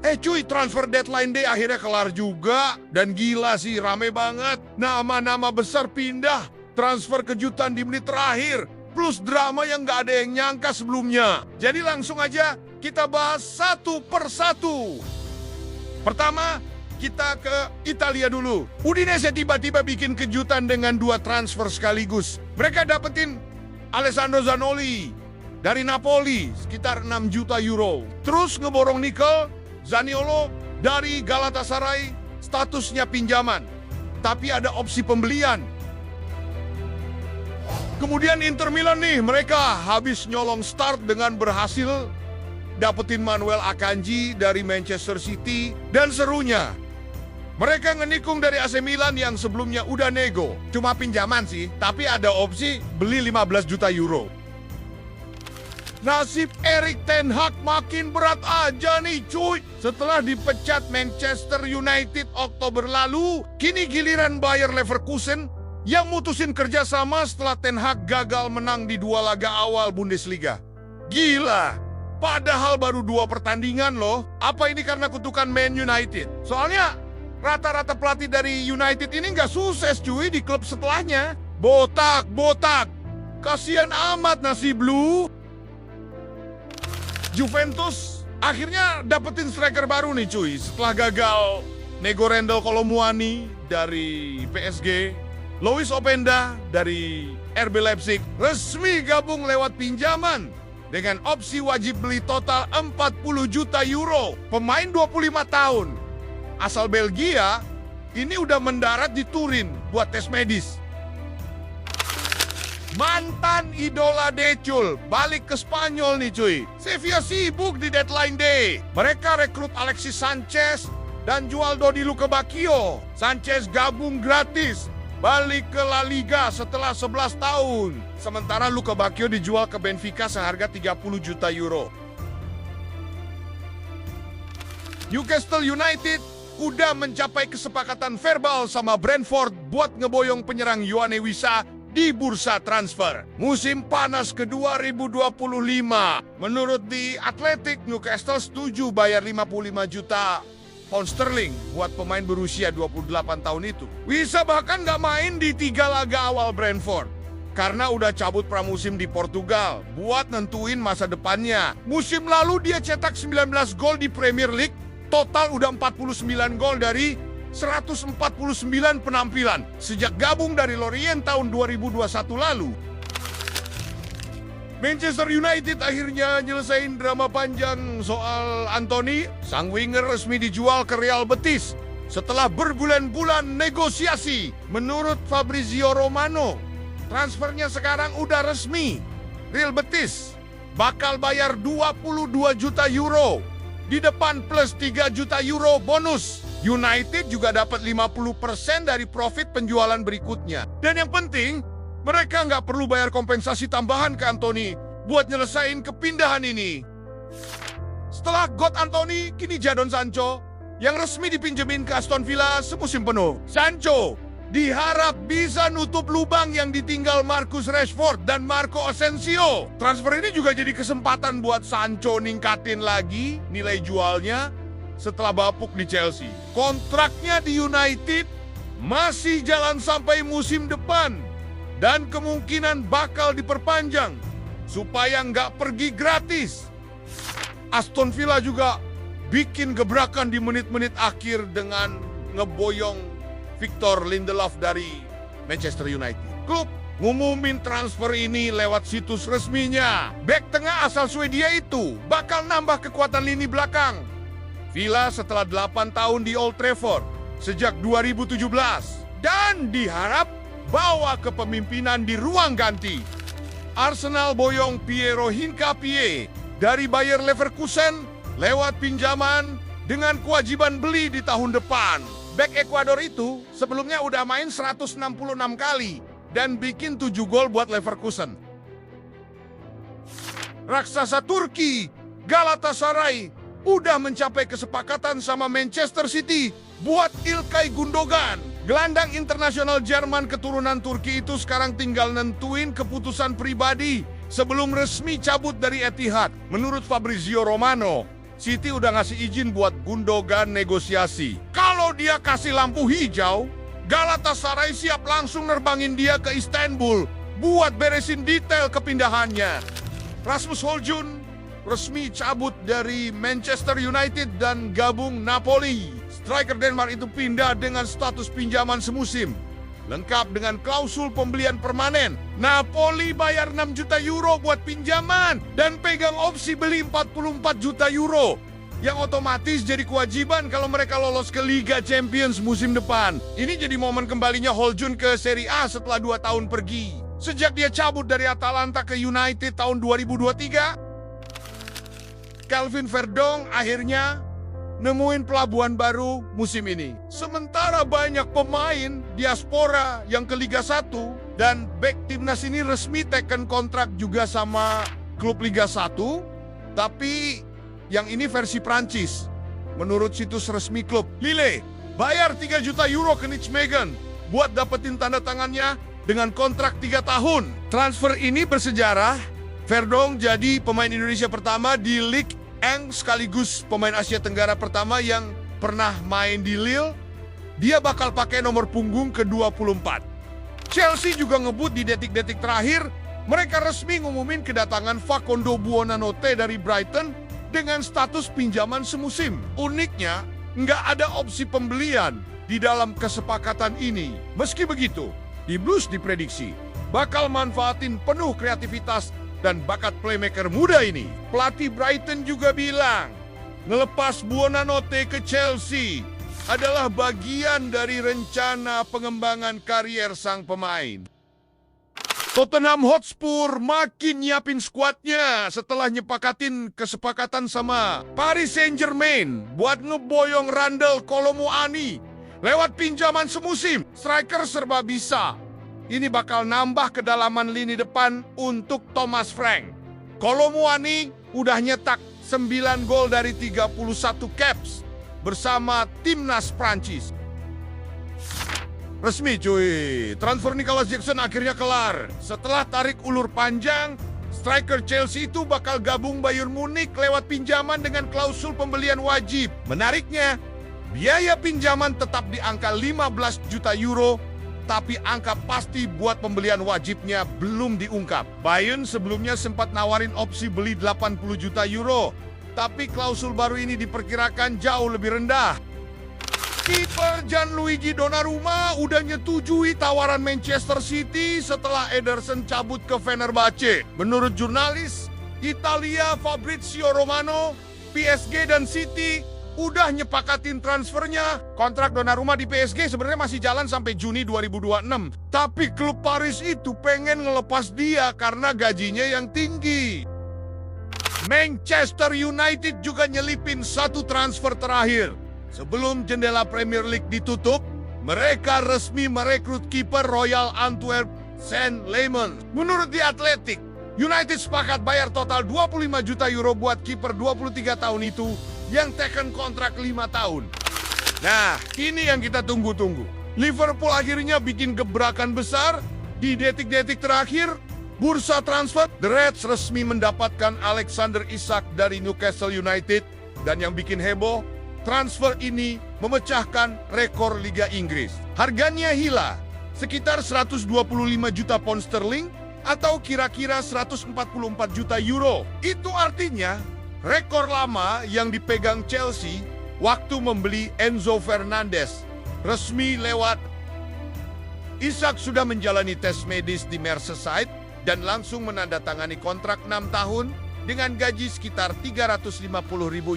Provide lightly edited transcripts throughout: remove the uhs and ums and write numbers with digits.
Cuy, transfer deadline day akhirnya kelar juga. Dan gila sih, rame banget. Nama-nama besar pindah. Transfer kejutan di menit terakhir. Plus drama yang gak ada yang nyangka sebelumnya. Jadi langsung aja kita bahas satu persatu. Pertama, kita ke Italia dulu. Udinese tiba-tiba bikin kejutan dengan 2 transfer sekaligus. Mereka dapetin Alessandro Zanoli dari Napoli sekitar 6 juta euro. Terus ngeborong nikel Zaniolo dari Galatasaray, statusnya pinjaman. Tapi ada opsi pembelian. Kemudian Inter Milan nih, mereka habis nyolong start dengan berhasil dapetin Manuel Akanji dari Manchester City. Dan serunya, mereka ngenikung dari AC Milan yang sebelumnya udah nego. Cuma pinjaman sih, tapi ada opsi beli 15 juta euro. Nasib Erik ten Hag makin berat aja nih cuy. Setelah dipecat Manchester United Oktober lalu, kini giliran Bayer Leverkusen yang mutusin kerjasama setelah Ten Hag gagal menang di 2 laga awal Bundesliga. Gila, padahal baru 2 pertandingan loh. Apa ini karena kutukan Man United? Soalnya rata-rata pelatih dari United ini nggak sukses cuy di klub setelahnya. Botak. Kasian amat nasib lu. Juventus akhirnya dapetin striker baru nih cuy. Setelah gagal nego Randal Kolomuani dari PSG, Lois Openda dari RB Leipzig resmi gabung lewat pinjaman dengan opsi wajib beli total 40 juta euro. Pemain 25 tahun asal Belgia ini udah mendarat di Turin buat tes medis. Mantan idola Decul balik ke Spanyol nih cuy. Sevilla sibuk di deadline day. Mereka rekrut Alexis Sanchez dan jual Dodi Lukebakio. Sanchez gabung gratis, balik ke La Liga setelah 11 tahun. Sementara Lukebakio dijual ke Benfica seharga 30 juta euro. Newcastle United udah mencapai kesepakatan verbal sama Brentford buat ngeboyong penyerang Yoane Wissa di bursa transfer musim panas ke 2025. Menurut The Athletic, Newcastle setuju bayar 55 juta pound sterling buat pemain berusia 28 tahun itu. Wissa bahkan nggak main di 3 laga awal Brentford karena udah cabut pramusim di Portugal buat nentuin masa depannya. Musim lalu dia cetak 19 gol di Premier League, total udah 49 gol dari 149 penampilan sejak gabung dari Lorient tahun 2021 lalu. Manchester United akhirnya nyelesain drama panjang soal Anthony. Sang winger resmi dijual ke Real Betis setelah berbulan-bulan negosiasi. Menurut Fabrizio Romano, transfernya sekarang udah resmi. Real Betis bakal bayar 22 juta euro di depan plus 3 juta euro bonus. United juga dapat 50% dari profit penjualan berikutnya. Dan yang penting, mereka nggak perlu bayar kompensasi tambahan ke Anthony buat nyelesain kepindahan ini. Setelah God Anthony, kini Jadon Sancho yang resmi dipinjemin ke Aston Villa semusim penuh. Sancho diharap bisa nutup lubang yang ditinggal Marcus Rashford dan Marco Asensio. Transfer ini juga jadi kesempatan buat Sancho ningkatin lagi nilai jualnya setelah bapuk di Chelsea. Kontraknya di United masih jalan sampai musim depan dan kemungkinan bakal diperpanjang supaya nggak pergi gratis. Aston Villa juga bikin gebrakan di menit-menit akhir dengan ngeboyong Victor Lindelof dari Manchester United. Klub ngumumin transfer ini lewat situs resminya. Bek tengah asal Swedia itu bakal nambah kekuatan lini belakang Villa setelah 8 tahun di Old Trafford sejak 2017 dan diharap bawa kepemimpinan di ruang ganti. Arsenal boyong Piero Hincapié dari Bayer Leverkusen lewat pinjaman dengan kewajiban beli di tahun depan. Bek Ekuador itu sebelumnya udah main 166 kali dan bikin 7 gol buat Leverkusen. Raksasa Turki Galatasaray udah mencapai kesepakatan sama Manchester City buat İlkay Gundogan. Gelandang internasional Jerman keturunan Turki itu sekarang tinggal nentuin keputusan pribadi sebelum resmi cabut dari Etihad. Menurut Fabrizio Romano, City udah ngasih izin buat Gundogan negosiasi. Kalau dia kasih lampu hijau, Galatasaray siap langsung nerbangin dia ke Istanbul buat beresin detail kepindahannya. Rasmus Højlund resmi cabut dari Manchester United dan gabung Napoli. Striker Denmark itu pindah dengan status pinjaman semusim, lengkap dengan klausul pembelian permanen. Napoli bayar 6 juta euro buat pinjaman dan pegang opsi beli 44 juta euro. Yang otomatis jadi kewajiban kalau mereka lolos ke Liga Champions musim depan. Ini jadi momen kembalinya Højlund ke Serie A setelah 2 tahun pergi. Sejak dia cabut dari Atalanta ke United tahun 2023, Calvin Verdong akhirnya nemuin pelabuhan baru musim ini. Sementara banyak pemain diaspora yang ke Liga 1 dan bek timnas ini resmi teken kontrak juga sama klub Liga 1, tapi yang ini versi Prancis. Menurut situs resmi klub, Lille bayar 3 juta euro ke Nijmegen buat dapetin tanda tangannya dengan kontrak 3 tahun. Transfer ini bersejarah. Verdong jadi pemain Indonesia pertama di Ligue 1 sekaligus pemain Asia Tenggara pertama yang pernah main di Lille. Dia bakal pakai nomor punggung ke-24. Chelsea juga ngebut di detik-detik terakhir. Mereka resmi ngumumin kedatangan Facundo Buonanotte dari Brighton dengan status pinjaman semusim. Uniknya, nggak ada opsi pembelian di dalam kesepakatan ini. Meski begitu, di Blues diprediksi bakal manfaatin penuh kreativitas dan bakat playmaker muda ini. Pelatih Brighton juga bilang, ngelepas Buonanotte ke Chelsea adalah bagian dari rencana pengembangan karier sang pemain. Tottenham Hotspur makin nyiapin skuadnya setelah nyepakatin kesepakatan sama Paris Saint-Germain buat ngeboyong Randal Kolo Muani lewat pinjaman semusim. Striker serba bisa. Ini bakal nambah kedalaman lini depan untuk Thomas Frank. Kolo Muani udah nyetak 9 gol dari 31 caps bersama timnas Prancis. Resmi cuy, transfer Nicolas Jackson akhirnya kelar. Setelah tarik ulur panjang, striker Chelsea itu bakal gabung Bayern Munich lewat pinjaman dengan klausul pembelian wajib. Menariknya, biaya pinjaman tetap di angka 15 juta euro, tapi angka pasti buat pembelian wajibnya belum diungkap. Bayern sebelumnya sempat nawarin opsi beli 80 juta euro, tapi klausul baru ini diperkirakan jauh lebih rendah. Kiper Gianluigi Donnarumma udah nyetujui tawaran Manchester City setelah Ederson cabut ke Fenerbahce. Menurut jurnalis Italia Fabrizio Romano, PSG dan City udah nyepakatin transfernya. Kontrak Donnarumma di PSG sebenarnya masih jalan sampai Juni 2026. Tapi klub Paris itu pengen ngelepas dia karena gajinya yang tinggi. Manchester United juga nyelipin satu transfer terakhir. Sebelum jendela Premier League ditutup, mereka resmi merekrut kiper Royal Antwerp Saint Lemans. Menurut The Athletic, United sepakat bayar total 25 juta euro buat kiper 23 tahun itu yang teken kontrak 5 tahun. Nah, ini yang kita tunggu-tunggu. Liverpool akhirnya bikin gebrakan besar di detik-detik terakhir. Bursa transfer, The Reds resmi mendapatkan Alexander Isak dari Newcastle United. Dan yang bikin heboh, transfer ini memecahkan rekor Liga Inggris. Harganya hila, sekitar 125 juta pound sterling atau kira-kira 144 juta euro. Itu artinya rekor lama yang dipegang Chelsea waktu membeli Enzo Fernandez resmi lewat. Isak sudah menjalani tes medis di Merseyside dan langsung menandatangani kontrak 6 tahun dengan gaji sekitar 350.000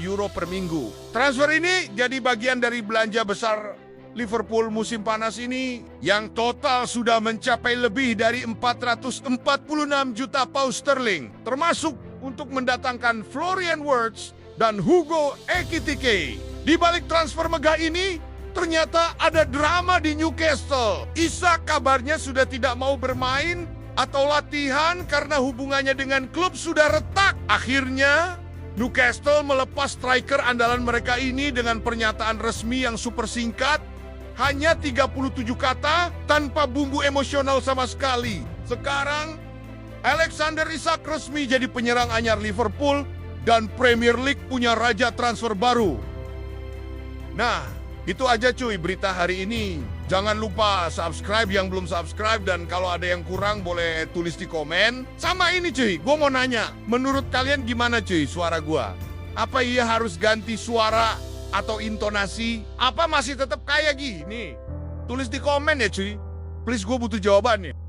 euro per minggu. Transfer ini jadi bagian dari belanja besar Liverpool musim panas ini yang total sudah mencapai lebih dari 446 juta pound sterling, termasuk untuk mendatangkan Florian Wirtz dan Hugo Ekitike. Di balik transfer megah ini, ternyata ada drama di Newcastle. Isak kabarnya sudah tidak mau bermain atau latihan karena hubungannya dengan klub sudah retak. Akhirnya, Newcastle melepas striker andalan mereka ini dengan pernyataan resmi yang super singkat, hanya 37 kata tanpa bumbu emosional sama sekali. Sekarang, Alexander Isak resmi jadi penyerang anyar Liverpool Dan Premier League punya raja transfer baru. Nah, itu aja cuy berita hari ini. Jangan lupa subscribe yang belum subscribe, dan kalau ada yang kurang boleh tulis di komen. Sama ini cuy, gue mau nanya, menurut kalian gimana cuy suara gue? Apa iya harus ganti suara atau intonasi? Apa masih tetap kayak gini? Tulis di komen ya cuy. Please, gue butuh jawabannya.